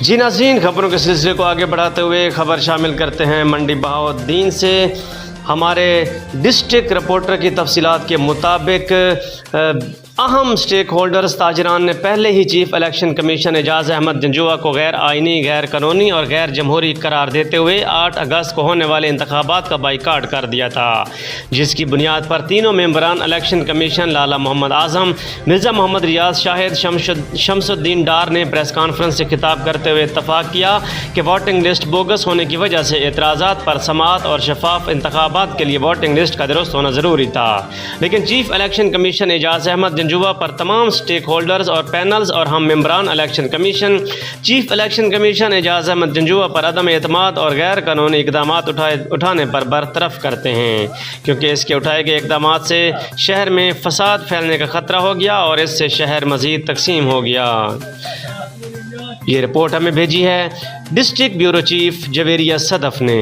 جی ناظرین، خبروں کے سلسلے کو آگے بڑھاتے ہوئے خبر شامل کرتے ہیں منڈی بہاؤالدین سے۔ ہمارے ڈسٹرکٹ رپورٹر کی تفصیلات کے مطابق اہم سٹیک ہولڈرز تاجران نے پہلے ہی chief election commission Ijaz Ahmed Janjua کو غیر آئینی، غیر قانونی اور غیر جمہوری قرار دیتے ہوئے 8 اگست کو ہونے والے انتخابات کا بائیکاٹ کر دیا تھا، جس کی بنیاد پر تینوں ممبران الیکشن کمیشن لالا محمد اعظم، مرزا محمد ریاض شاہد، شمس الدین ڈار نے پریس کانفرنس سے خطاب کرتے ہوئے اتفاق کیا کہ ووٹنگ لسٹ بوگس ہونے کی وجہ سے اعتراضات پر سماعت اور شفاف انتخابات کے لیے ووٹنگ لسٹ کا درست ہونا ضروری تھا، لیکن chief election commission Ijaz Ahmed Janjua پر تمام سٹیک ہولڈرز اور پینلز اور ہم ممبران election commission chief election commission Ijaz Ahmed Janjua پر عدم اعتماد اور غیر قانونی اقدامات اٹھانے پر برطرف کرتے ہیں، کیونکہ اس کے اٹھائے گئے اقدامات سے شہر میں فساد پھیلنے کا خطرہ ہو گیا اور اس سے شہر مزید تقسیم ہو گیا۔ یہ رپورٹ ہمیں بھیجی ہے ڈسٹرکٹ بیورو چیف جویریہ صدف نے۔